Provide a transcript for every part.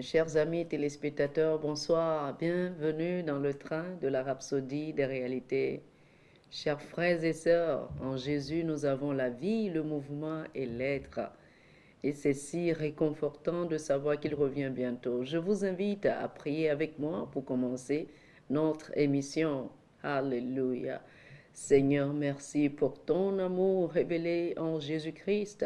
Chers amis téléspectateurs, bonsoir, bienvenue dans le train de la rhapsodie des réalités. Chers frères et sœurs, en Jésus nous avons la vie, le mouvement et l'être. Et c'est si réconfortant de savoir qu'il revient bientôt. Je vous invite à prier avec moi pour commencer notre émission. Alléluia. Seigneur, merci pour ton amour révélé en Jésus-Christ.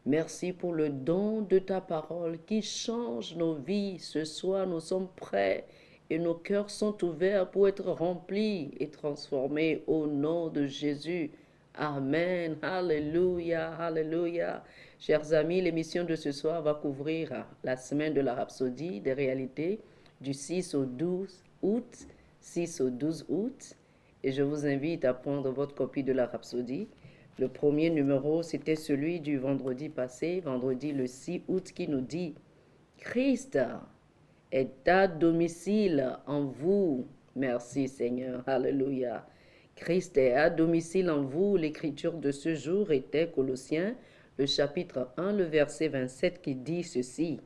Merci pour le don de ta parole qui change nos vies. Ce soir, nous sommes prêts et nos cœurs sont ouverts pour être remplis et transformés au nom de Jésus. Amen. Alléluia. Alléluia. Chers amis, l'émission de ce soir va couvrir la semaine de la rhapsodie des réalités du 6 au 12 août. 6 au 12 août. Et je vous invite à prendre votre copie de la rhapsodie. Le premier numéro, c'était celui du vendredi passé, vendredi le 6 août, qui nous dit « Christ est à domicile en vous. » Merci Seigneur. Alléluia. Christ est à domicile en vous. L'écriture de ce jour était Colossiens, le chapitre 1, le verset 27 qui dit ceci.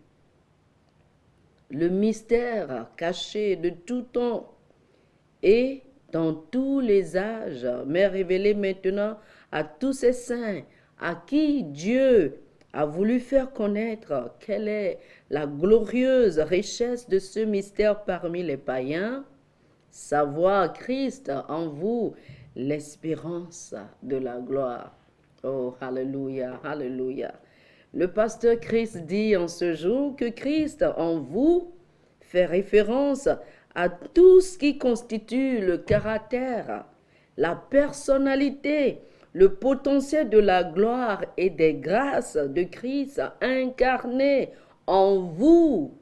« Le mystère caché de tout temps et dans tous les âges m'est révélé maintenant à tous ces saints à qui Dieu a voulu faire connaître quelle est la glorieuse richesse de ce mystère parmi les païens, savoir Christ en vous, l'espérance de la gloire. » Oh, alléluia, alléluia. Le pasteur Christ dit en ce jour que Christ en vous fait référence à tout ce qui constitue le caractère, la personnalité, le potentiel de la gloire et des grâces de Christ incarnées en vous.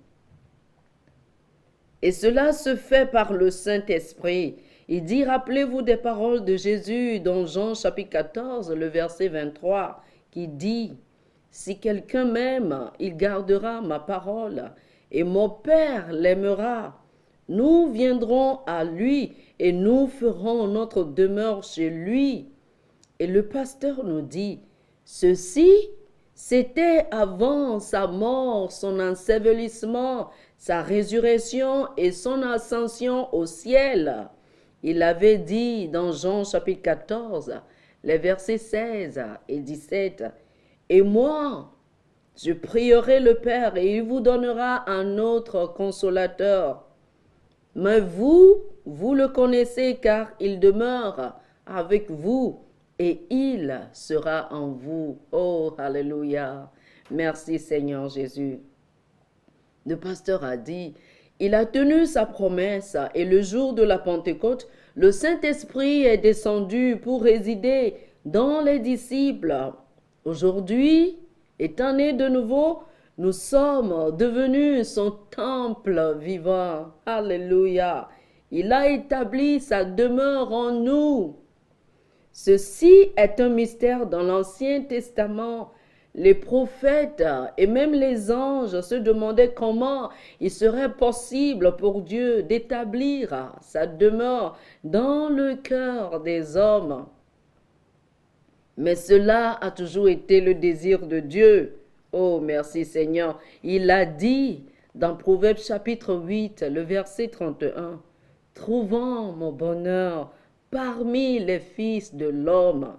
Et cela se fait par le Saint-Esprit. Il dit, rappelez-vous des paroles de Jésus dans Jean chapitre 14, le verset 23, qui dit, « Si quelqu'un m'aime, il gardera ma parole, et mon Père l'aimera. Nous viendrons à lui et nous ferons notre demeure chez lui. » Et le pasteur nous dit, ceci, c'était avant sa mort, son ensevelissement, sa résurrection et son ascension au ciel. Il avait dit dans Jean chapitre 14, les versets 16 et 17, « Et moi, je prierai le Père et il vous donnera un autre consolateur. Mais vous, vous le connaissez car il demeure avec vous et il sera en vous. » Oh, alléluia. Merci Seigneur Jésus. Le pasteur a dit, il a tenu sa promesse et le jour de la Pentecôte, le Saint-Esprit est descendu pour résider dans les disciples. Aujourd'hui, étant nés de nouveau, nous sommes devenus son temple vivant. Alléluia. Il a établi sa demeure en nous. Ceci est un mystère dans l'Ancien Testament. Les prophètes et même les anges se demandaient comment il serait possible pour Dieu d'établir sa demeure dans le cœur des hommes. Mais cela a toujours été le désir de Dieu. Oh, merci Seigneur. Il a dit dans Proverbes chapitre 8, le verset 31, « Trouvant mon bonheur parmi les fils de l'homme. »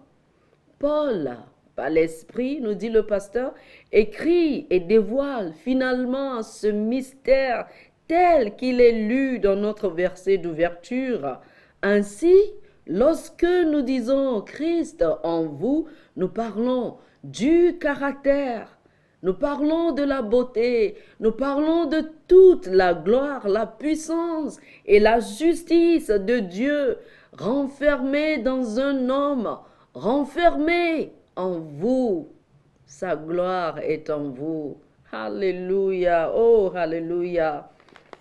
Paul, par l'Esprit, nous dit le pasteur, écrit et dévoile finalement ce mystère tel qu'il est lu dans notre verset d'ouverture. Ainsi, lorsque nous disons Christ en vous, nous parlons du caractère, nous parlons de la beauté, nous parlons de toute la gloire, la puissance et la justice de Dieu renfermée dans un homme, renfermé en vous. Sa gloire est en vous. Alléluia, oh alléluia.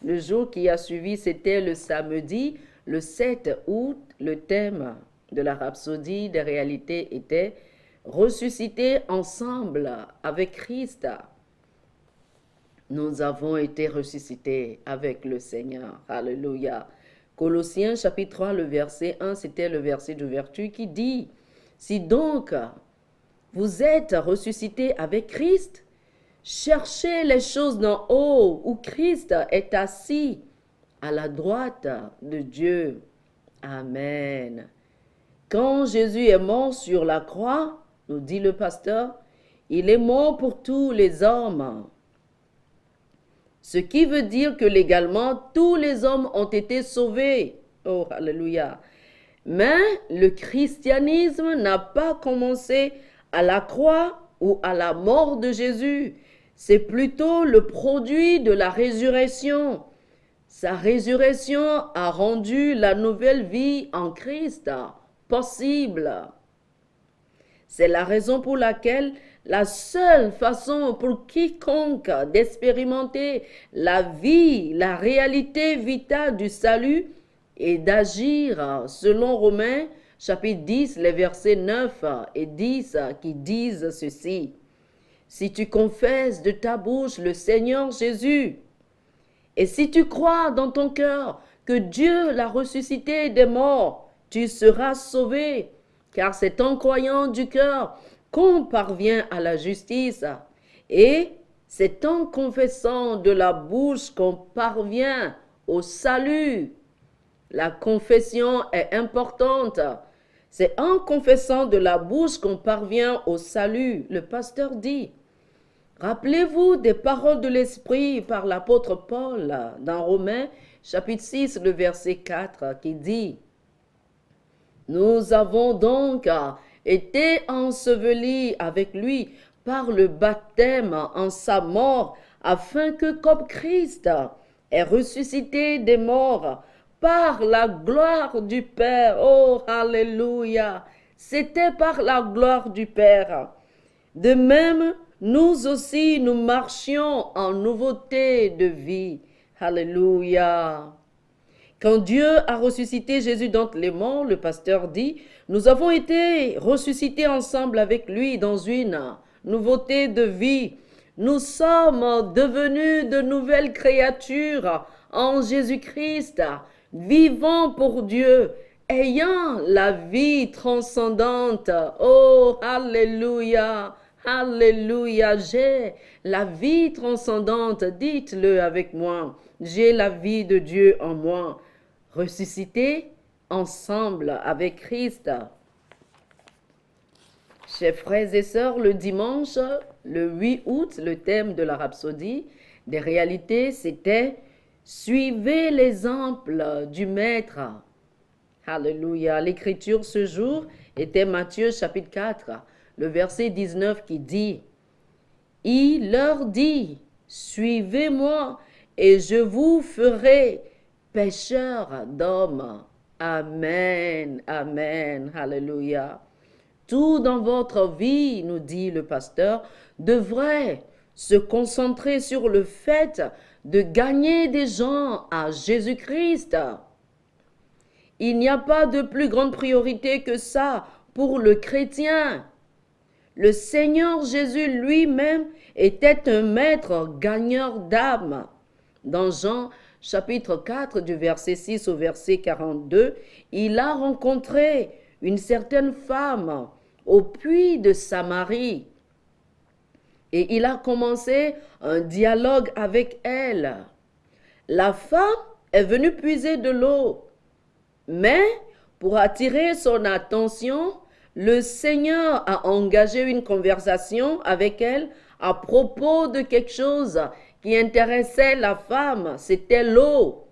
Le jour qui a suivi, c'était le samedi, le 7 août. Le thème de la rhapsodie des réalités était « Ressusciter ensemble avec Christ ». Nous avons été ressuscités avec le Seigneur. Alléluia. Colossiens chapitre 3, le verset 1, c'était le verset d'ouverture qui dit « Si donc vous êtes ressuscités avec Christ, Cherchez les choses d'en haut où Christ est assis à la droite de Dieu. Amen. Quand Jésus est mort sur la croix, nous dit le pasteur, il est mort pour tous les hommes. Ce qui veut dire que légalement, tous les hommes ont été sauvés. Oh, alléluia. Mais le christianisme n'a pas commencé à la croix ou à la mort de Jésus. C'est plutôt le produit de la résurrection. Sa résurrection a rendu la nouvelle vie en Christ possible. C'est la raison pour laquelle la seule façon pour quiconque d'expérimenter la vie, la réalité vitale du salut est d'agir selon Romains chapitre 10, les versets 9 et 10 qui disent ceci. Si tu confesses de ta bouche le Seigneur Jésus, et si tu crois dans ton cœur que Dieu l'a ressuscité des morts, tu seras sauvé, car c'est en croyant du cœur qu'on parvient à la justice, et c'est en confessant de la bouche qu'on parvient au salut. La confession est importante. C'est en confessant de la bouche qu'on parvient au salut. Le pasteur dit, rappelez-vous des paroles de l'Esprit par l'apôtre Paul dans Romains chapitre 6, le verset 4 qui dit, nous avons donc été ensevelis avec lui par le baptême en sa mort, afin que comme Christ est ressuscité des morts par la gloire du Père, oh alléluia, c'était par la gloire du Père. De même, nous aussi, nous marchions en nouveauté de vie. Alléluia. Quand Dieu a ressuscité Jésus d'entre les morts, le pasteur dit, nous avons été ressuscités ensemble avec lui dans une nouveauté de vie. Nous sommes devenus de nouvelles créatures en Jésus-Christ, vivant pour Dieu, ayant la vie transcendante. Oh, alléluia. Alléluia, j'ai la vie transcendante, dites-le avec moi, j'ai la vie de Dieu en moi, ressuscité ensemble avec Christ. Chers frères et sœurs, le dimanche, le 8 août, le thème de la rhapsodie des réalités, c'était « Suivez l'exemple du Maître ». Alléluia, l'écriture ce jour était Matthieu chapitre 4, le verset 19 qui dit, « Il leur dit, suivez-moi et je vous ferai pécheurs d'hommes. » Amen, amen, alléluia. Tout dans votre vie, nous dit le pasteur, devrait se concentrer sur le fait de gagner des gens à Jésus-Christ. Il n'y a pas de plus grande priorité que ça pour le chrétien. Le Seigneur Jésus lui-même était un maître gagneur d'âmes. Dans Jean chapitre 4 du verset 6 au verset 42, il a rencontré une certaine femme au puits de Samarie et il a commencé un dialogue avec elle. La femme est venue puiser de l'eau, mais pour attirer son attention, le Seigneur a engagé une conversation avec elle à propos de quelque chose qui intéressait la femme, c'était l'eau.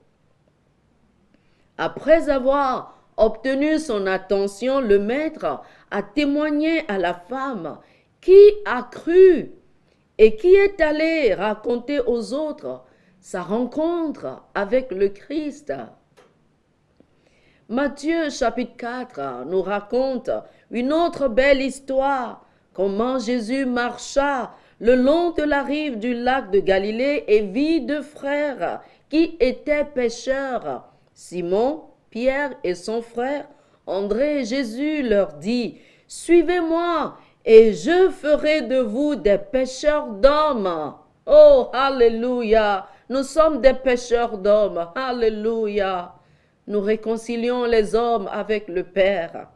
Après avoir obtenu son attention, le maître a témoigné à la femme qui a cru et qui est allée raconter aux autres sa rencontre avec le Christ. Matthieu chapitre 4 nous raconte une autre belle histoire, comment Jésus marcha le long de la rive du lac de Galilée et vit deux frères qui étaient pêcheurs, Simon, Pierre et son frère André. Jésus leur dit, « Suivez-moi et je ferai de vous des pêcheurs d'hommes. » Oh, alléluia, nous sommes des pêcheurs d'hommes, alléluia. Nous réconcilions les hommes avec le Père.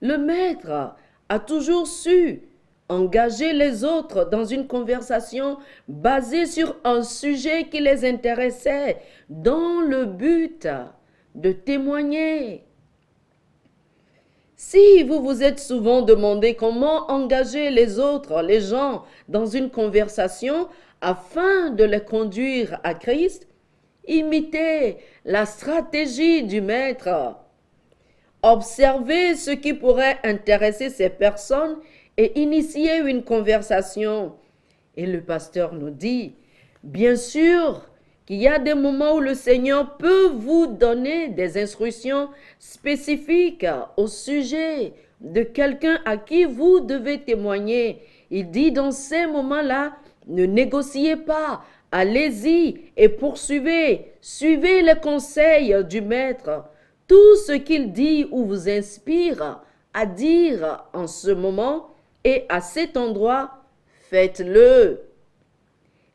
Le Maître a toujours su Engager les autres dans une conversation basée sur un sujet qui les intéressait, dans le but de témoigner. Si vous vous êtes souvent demandé comment engager les autres, les gens, dans une conversation afin de les conduire à Christ, imitez la stratégie du maître. Observez ce qui pourrait intéresser ces personnes et initier une conversation. Et le pasteur nous dit, bien sûr, qu'il y a des moments où le Seigneur peut vous donner des instructions spécifiques au sujet de quelqu'un à qui vous devez témoigner. Il dit dans ces moments-là, ne négociez pas, allez-y et poursuivez, suivez les conseils du maître. Tout ce qu'il dit ou vous inspire à dire en ce moment et à cet endroit, faites-le.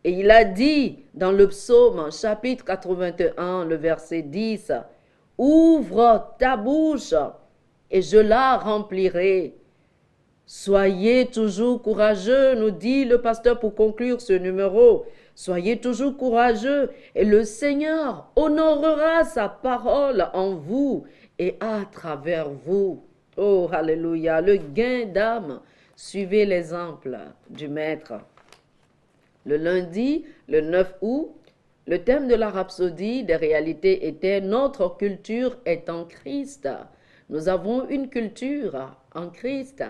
Et il a dit dans le psaume chapitre 81, le verset 10, « Ouvre ta bouche et je la remplirai. » Soyez toujours courageux, nous dit le pasteur pour conclure ce numéro. Soyez toujours courageux et le Seigneur honorera sa parole en vous et à travers vous. Oh, alléluia, le gain d'âme. Suivez l'exemple du Maître. Le lundi, le 9 août, le thème de la rhapsodie des réalités était « Notre culture est en Christ ». Nous avons une culture en Christ.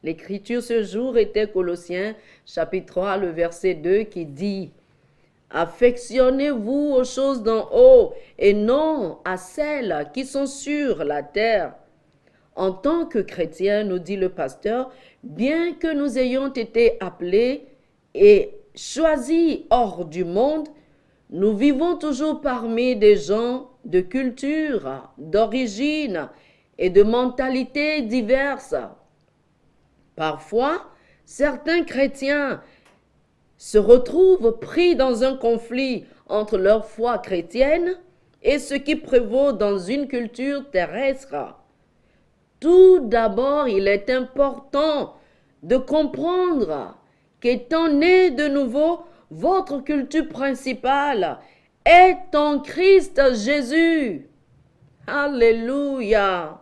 L'écriture ce jour était Colossiens chapitre 3, le verset 2 qui dit « Affectionnez-vous aux choses d'en haut et non à celles qui sont sur la terre. » En tant que chrétiens, nous dit le pasteur, bien que nous ayons été appelés et choisis hors du monde, nous vivons toujours parmi des gens de culture, d'origine et de mentalités diverses. Parfois, certains chrétiens se retrouvent pris dans un conflit entre leur foi chrétienne et ce qui prévaut dans une culture terrestre. Tout d'abord, il est important de comprendre qu'étant né de nouveau, votre culture principale est en Christ Jésus. Alléluia.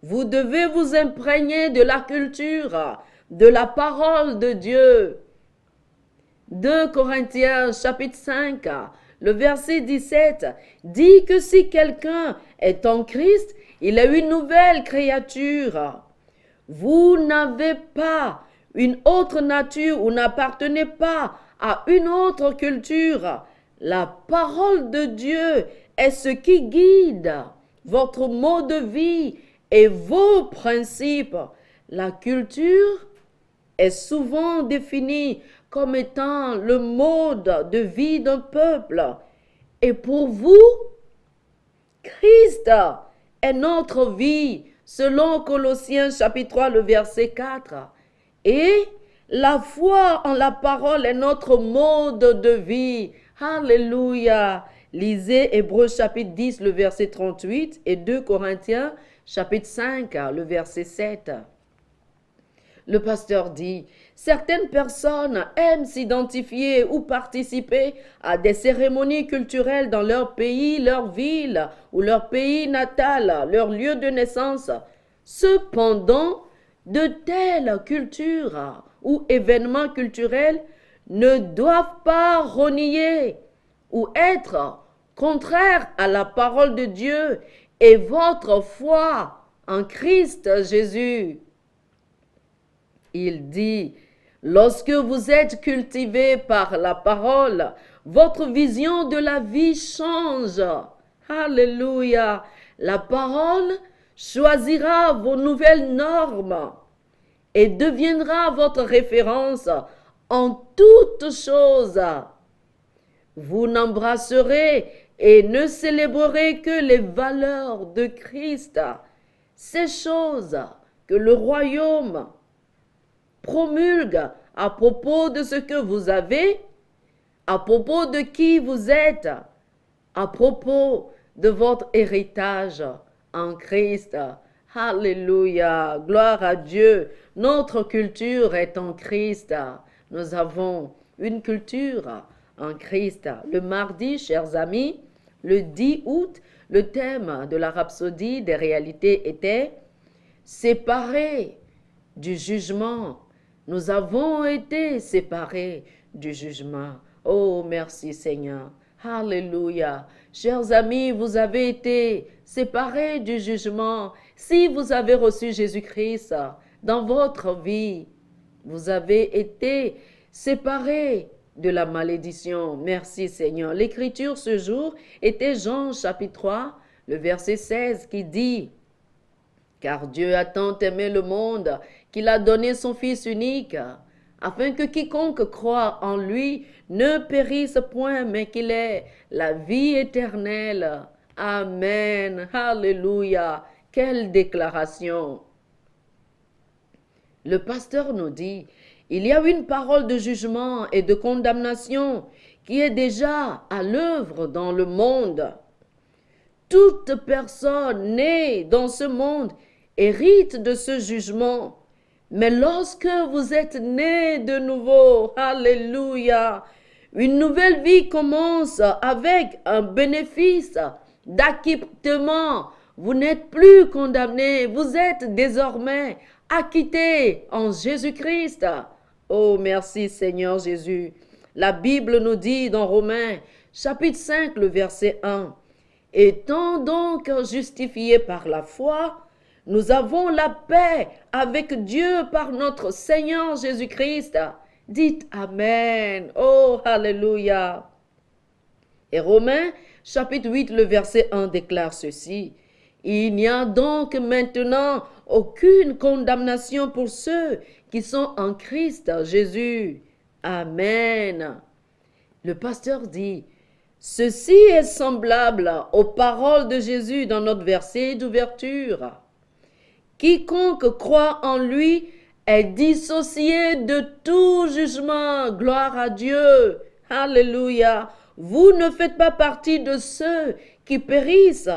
Vous devez vous imprégner de la culture, de la parole de Dieu. 2 Corinthiens chapitre 5, le verset 17 dit que si quelqu'un est en Christ, il est une nouvelle créature. Vous n'avez pas une autre nature ou n'appartenez pas à une autre culture. La parole de Dieu est ce qui guide votre mode de vie et vos principes. La culture est souvent définie comme étant le mode de vie d'un peuple. Et pour vous, Christ est notre vie, selon Colossiens chapitre 3, le verset 4. Et la foi en la parole est notre mode de vie. Alléluia. Lisez Hébreux chapitre 10, le verset 38 et 2 Corinthiens chapitre 5, le verset 7. Le pasteur dit, certaines personnes aiment s'identifier ou participer à des cérémonies culturelles dans leur pays, leur ville ou leur pays natal, leur lieu de naissance. Cependant, de telles cultures ou événements culturels ne doivent pas renier ou être contraires à la parole de Dieu et votre foi en Christ Jésus. Il dit, lorsque vous êtes cultivé par la parole, votre vision de la vie change. Alléluia. La parole choisira vos nouvelles normes et deviendra votre référence en toutes choses. Vous n'embrasserez et ne célébrerez que les valeurs de Christ, ces choses que le royaume promulgue à propos de ce que vous avez, à propos de qui vous êtes, à propos de votre héritage en Christ. Alléluia. Gloire à Dieu. Notre culture est en Christ. Nous avons une culture en Christ. Le mardi, chers amis, le 10 août, le thème de la rhapsodie des réalités était « Séparés du jugement ». Nous avons été séparés du jugement. Oh, merci Seigneur. Alléluia. Chers amis, vous avez été séparés du jugement. Si vous avez reçu Jésus-Christ dans votre vie, vous avez été séparés de la malédiction. Merci Seigneur. L'écriture ce jour était Jean chapitre 3, le verset 16 qui dit « Car Dieu a tant aimé le monde qu'il a donné son Fils unique, afin que quiconque croit en lui ne périsse point, mais qu'il ait la vie éternelle. » Amen. Alléluia. Quelle déclaration. Le pasteur nous dit, il y a une parole de jugement et de condamnation qui est déjà à l'œuvre dans le monde. Toute personne née dans ce monde hérite de ce jugement. Mais lorsque vous êtes né de nouveau, alléluia, une nouvelle vie commence avec un bénéfice d'acquittement. Vous n'êtes plus condamné, vous êtes désormais acquitté en Jésus-Christ. Oh, merci Seigneur Jésus. La Bible nous dit dans Romains, chapitre 5, le verset 1, « Étant donc justifiés par la foi, nous avons la paix avec Dieu par notre Seigneur Jésus-Christ. » Dites Amen. Oh, alléluia. Et Romains, chapitre 8, le verset 1 déclare ceci. « Il n'y a donc maintenant aucune condamnation pour ceux qui sont en Christ Jésus. » Amen. Le pasteur dit, « Ceci est semblable aux paroles de Jésus dans notre verset d'ouverture. Quiconque croit en lui est dissocié de tout jugement. » Gloire à Dieu. Alléluia. Vous ne faites pas partie de ceux qui périssent.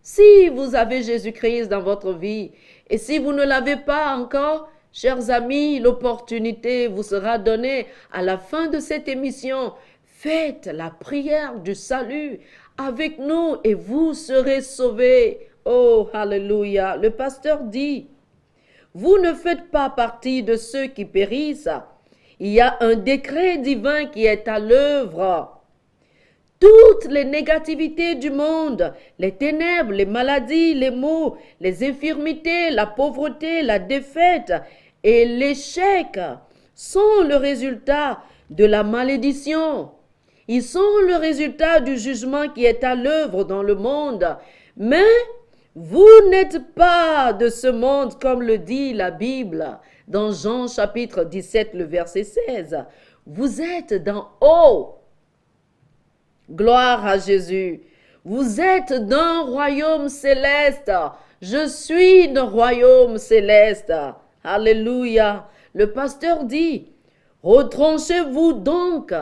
Si vous avez Jésus-Christ dans votre vie et si vous ne l'avez pas encore, chers amis, l'opportunité vous sera donnée à la fin de cette émission. Faites la prière du salut avec nous et vous serez sauvés. Oh, alléluia. Le pasteur dit, vous ne faites pas partie de ceux qui périssent. Il y a un décret divin qui est à l'œuvre. Toutes les négativités du monde, les ténèbres, les maladies, les maux, les infirmités, la pauvreté, la défaite et l'échec sont le résultat de la malédiction. Ils sont le résultat du jugement qui est à l'œuvre dans le monde. Mais vous n'êtes pas de ce monde, comme le dit la Bible dans Jean chapitre 17, le verset 16. Vous êtes d'en haut. Gloire à Jésus. Vous êtes d'un royaume céleste. Je suis d'un royaume céleste. Alléluia. Le pasteur dit, retranchez-vous donc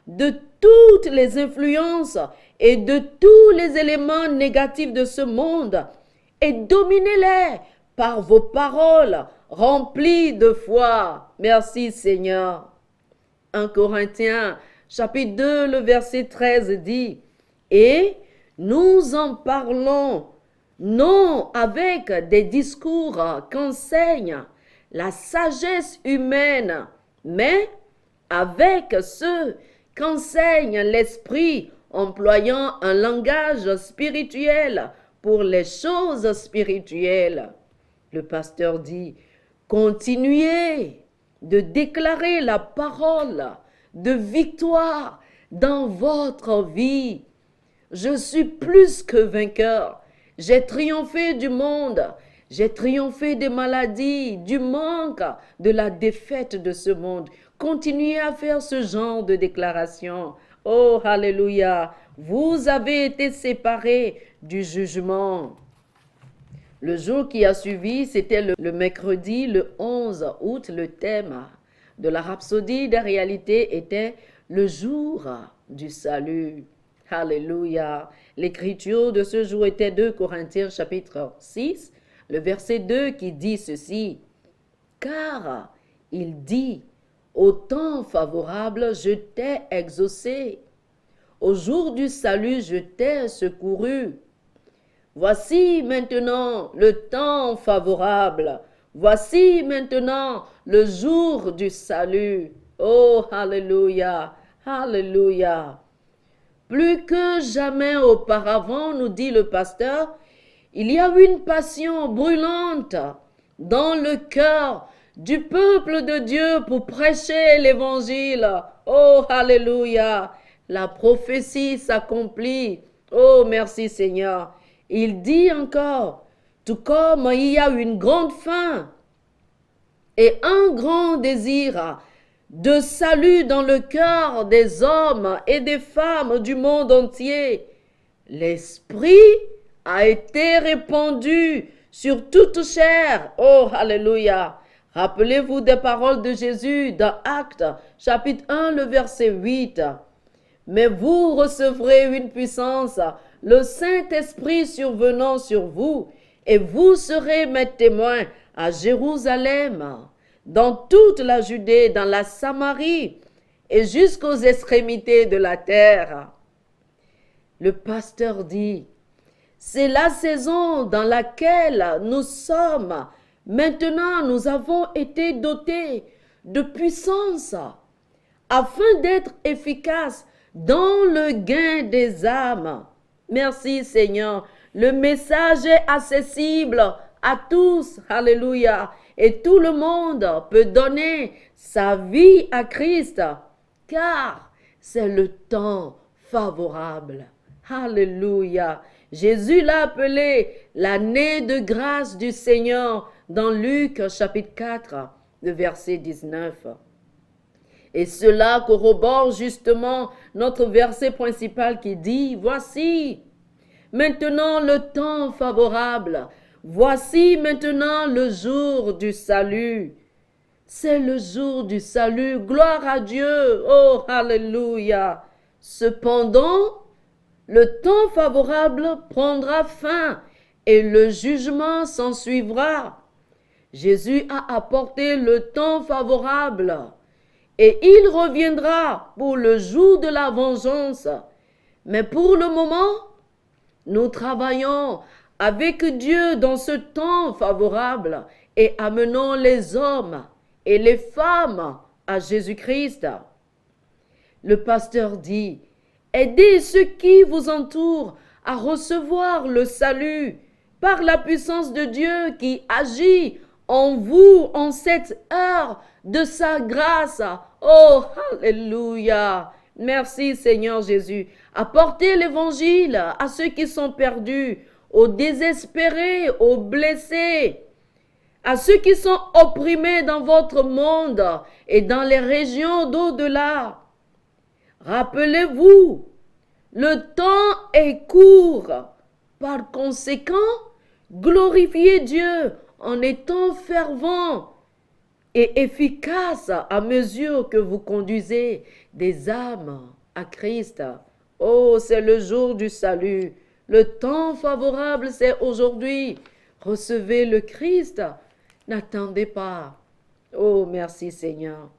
de toutes les influences et de tous les éléments négatifs de ce monde et dominez-les par vos paroles remplies de foi. Merci Seigneur. 1 Corinthiens chapitre 2, le verset 13 dit, « Et nous en parlons non avec des discours qu'enseigne la sagesse humaine, mais avec ceux qu'enseigne l'Esprit, employant un langage spirituel pour les choses spirituelles. » Le pasteur dit, « Continuez de déclarer la parole de victoire dans votre vie. Je suis plus que vainqueur. J'ai triomphé du monde. J'ai triomphé des maladies, du manque, de la défaite de ce monde. » Continuez à faire ce genre de déclaration. Oh, alléluia. Vous avez été séparés du jugement. Le jour qui a suivi, c'était le mercredi, le 11 août, le thème de la rhapsodie des réalités était le jour du salut. Alléluia. L'écriture de ce jour était 2 Corinthiens chapitre 6, le verset 2 qui dit ceci. Car il dit, au temps favorable, je t'ai exaucé. Au jour du salut, je t'ai secouru. Voici maintenant le temps favorable. Voici maintenant le jour du salut. Oh, alléluia, alléluia. Plus que jamais auparavant, nous dit le pasteur, il y a une passion brûlante dans le cœur du peuple de Dieu pour prêcher l'évangile. Oh, alléluia. La prophétie s'accomplit. Oh, merci Seigneur. Il dit encore, tout comme il y a une grande faim et un grand désir de salut dans le cœur des hommes et des femmes du monde entier, l'Esprit a été répandu sur toute chair. Oh, alléluia. Rappelez-vous des paroles de Jésus dans Actes, chapitre 1, le verset 8. Mais vous recevrez une puissance, le Saint-Esprit survenant sur vous, et vous serez mes témoins à Jérusalem, dans toute la Judée, dans la Samarie, et jusqu'aux extrémités de la terre. Le pasteur dit, c'est la saison dans laquelle nous sommes. Maintenant, nous avons été dotés de puissance afin d'être efficaces dans le gain des âmes. Merci Seigneur. Le message est accessible à tous. Alléluia. Et tout le monde peut donner sa vie à Christ, car c'est le temps favorable. Alléluia. Jésus l'a appelé l'année de grâce du Seigneur dans Luc chapitre 4, le verset 19. Et cela corrobore justement notre verset principal qui dit, voici maintenant le temps favorable, voici maintenant le jour du salut. C'est le jour du salut, gloire à Dieu, oh alléluia. Cependant, le temps favorable prendra fin et le jugement s'ensuivra. Jésus a apporté le temps favorable et il reviendra pour le jour de la vengeance. Mais pour le moment, nous travaillons avec Dieu dans ce temps favorable et amenons les hommes et les femmes à Jésus-Christ. Le pasteur dit, aidez ceux qui vous entourent à recevoir le salut par la puissance de Dieu qui agit en vous en cette heure de sa grâce. Oh, alléluia. Merci Seigneur Jésus. Apportez l'évangile à ceux qui sont perdus, aux désespérés, aux blessés, à ceux qui sont opprimés dans votre monde et dans les régions d'au-delà. Rappelez-vous, le temps est court. Par conséquent, glorifiez Dieu en étant fervent et efficace à mesure que vous conduisez des âmes à Christ. Oh, c'est le jour du salut. Le temps favorable, c'est aujourd'hui. Recevez le Christ. N'attendez pas. Oh, merci Seigneur.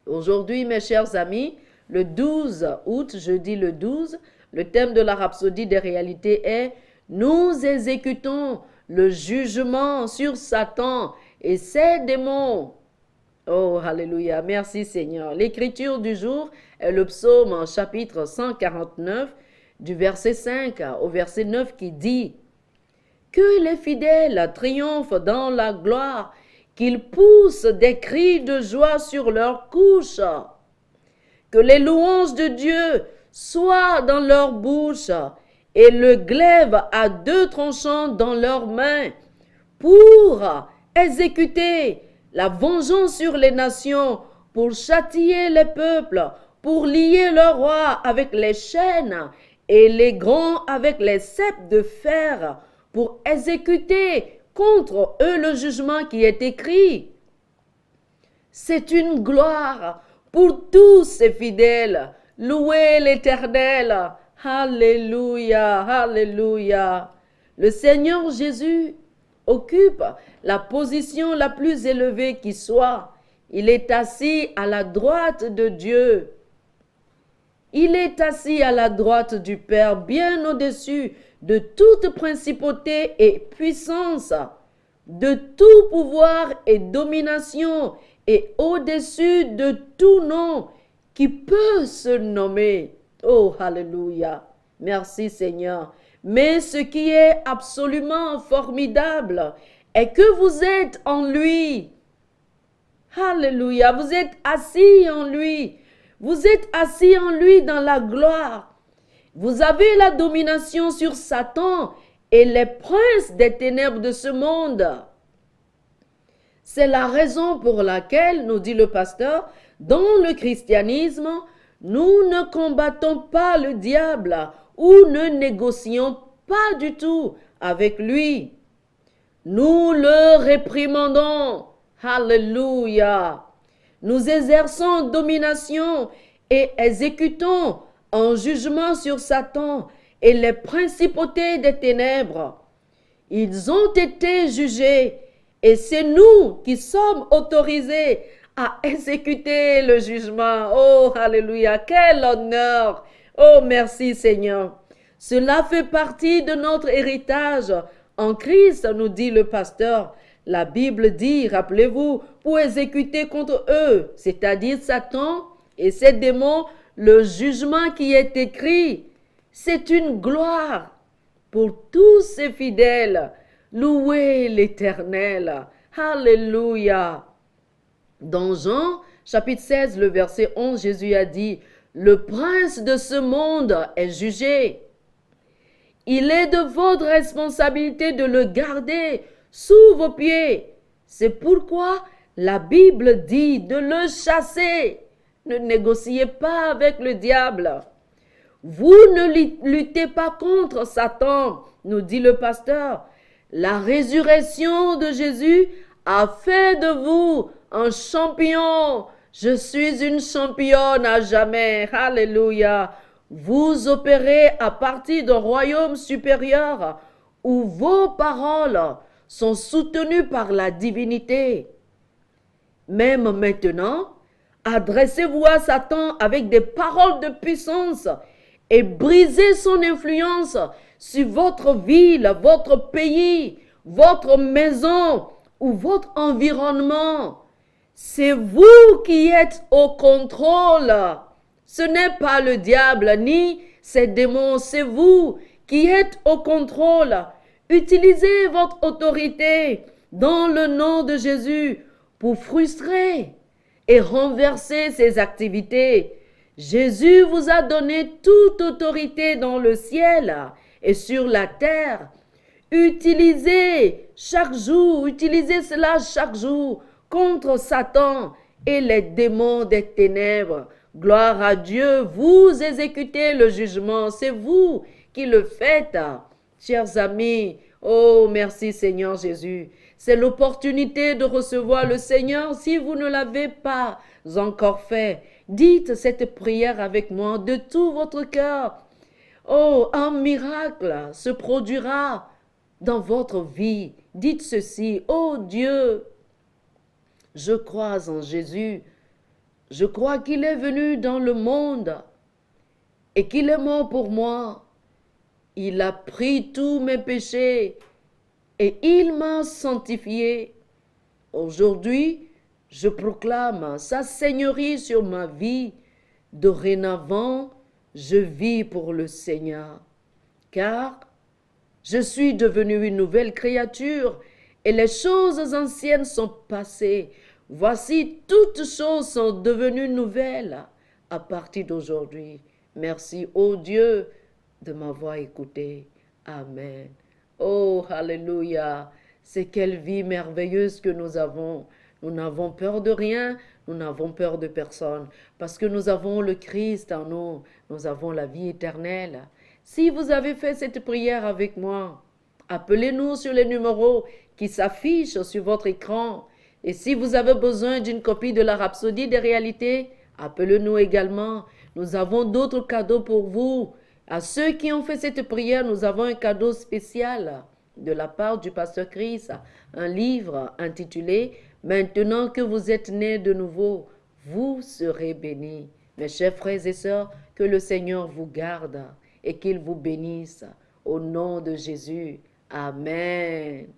Aujourd'hui, mes chers amis, le 12 août, jeudi le 12, le thème de la rhapsodie des réalités est « Nous exécutons le jugement sur Satan et ses démons ». Oh, alléluia, merci Seigneur. L'écriture du jour est le psaume chapitre 149 du verset 5 au verset 9 qui dit « Que les fidèles triomphent dans la gloire, qu'ils poussent des cris de joie sur leurs couches. Que les louanges de Dieu soient dans leur bouche et le glaive à deux tranchants dans leurs mains pour exécuter la vengeance sur les nations, pour châtier les peuples, pour lier leurs rois avec les chaînes et les grands avec les ceps de fer, pour exécuter contre eux le jugement qui est écrit. C'est une gloire pour tous ces fidèles. Louez l'Éternel. Alléluia, alléluia. Le Seigneur Jésus occupe la position la plus élevée qui soit. Il est assis à la droite de Dieu. Il est assis à la droite du Père, bien au-dessus de toute principauté et puissance, de tout pouvoir et domination, et au-dessus de tout nom qui peut se nommer. Oh, alléluia. Merci Seigneur. Mais ce qui est absolument formidable est que vous êtes en lui. Alléluia. Vous êtes assis en lui. Vous êtes assis en lui dans la gloire. Vous avez la domination sur Satan et les princes des ténèbres de ce monde. C'est la raison pour laquelle, nous dit le pasteur, dans le christianisme, nous ne combattons pas le diable ou ne négocions pas du tout avec lui. Nous le réprimandons. Alléluia. Nous exerçons domination et exécutons un jugement sur Satan et les principautés des ténèbres. Ils ont été jugés et c'est nous qui sommes autorisés à exécuter le jugement. Oh, alléluia, quel honneur. Oh, merci Seigneur. Cela fait partie de notre héritage en Christ, nous dit le pasteur. La Bible dit, rappelez-vous, pour exécuter contre eux, c'est-à-dire Satan et ses démons, le jugement qui est écrit. C'est une gloire pour tous ces fidèles. Louez l'Éternel. Alléluia. Dans Jean, chapitre 16, le verset 11, Jésus a dit, « Le prince de ce monde est jugé. Il est de votre responsabilité de le garder sous vos pieds. C'est pourquoi la Bible dit de le chasser. Ne négociez pas avec le diable. Vous ne luttez pas contre Satan, nous dit le pasteur. La résurrection de Jésus a fait de vous un champion. Je suis une championne à jamais. Alléluia. Vous opérez à partir d'un royaume supérieur où vos paroles sont soutenues par la divinité. Même maintenant, adressez-vous à Satan avec des paroles de puissance et brisez son influence sur votre ville, votre pays, votre maison ou votre environnement. C'est vous qui êtes au contrôle. Ce n'est pas le diable ni ses démons, c'est vous qui êtes au contrôle. Utilisez votre autorité dans le nom de Jésus pour frustrer et renverser ses activités. Jésus vous a donné toute autorité dans le ciel et sur la terre. Utilisez cela chaque jour contre Satan et les démons des ténèbres. Gloire à Dieu, vous exécutez le jugement, c'est vous qui le faites. Chers amis, oh merci Seigneur Jésus. C'est l'opportunité de recevoir le Seigneur si vous ne l'avez pas encore fait. Dites cette prière avec moi de tout votre cœur. Oh, un miracle se produira dans votre vie. Dites ceci, oh Dieu, je crois en Jésus. Je crois qu'il est venu dans le monde et qu'il est mort pour moi. Il a pris tous mes péchés et il m'a sanctifié. Aujourd'hui, je proclame sa seigneurie sur ma vie. Dorénavant, je vis pour le Seigneur, car je suis devenue une nouvelle créature et les choses anciennes sont passées. Voici, toutes choses sont devenues nouvelles à partir d'aujourd'hui. Merci, ô Dieu, de m'avoir écouté. Amen. Oh, alléluia. C'est quelle vie merveilleuse que nous avons. Nous n'avons peur de rien, nous n'avons peur de personne, parce que nous avons le Christ en nous, nous avons la vie éternelle. Si vous avez fait cette prière avec moi, appelez-nous sur les numéros qui s'affichent sur votre écran. Et si vous avez besoin d'une copie de la Rhapsodie des réalités, appelez-nous également. Nous avons d'autres cadeaux pour vous. À ceux qui ont fait cette prière, nous avons un cadeau spécial. de la part du pasteur Chris, un livre intitulé « Maintenant que vous êtes nés de nouveau, vous serez bénis ». Mes chers frères et sœurs, que le Seigneur vous garde et qu'il vous bénisse. Au nom de Jésus. Amen.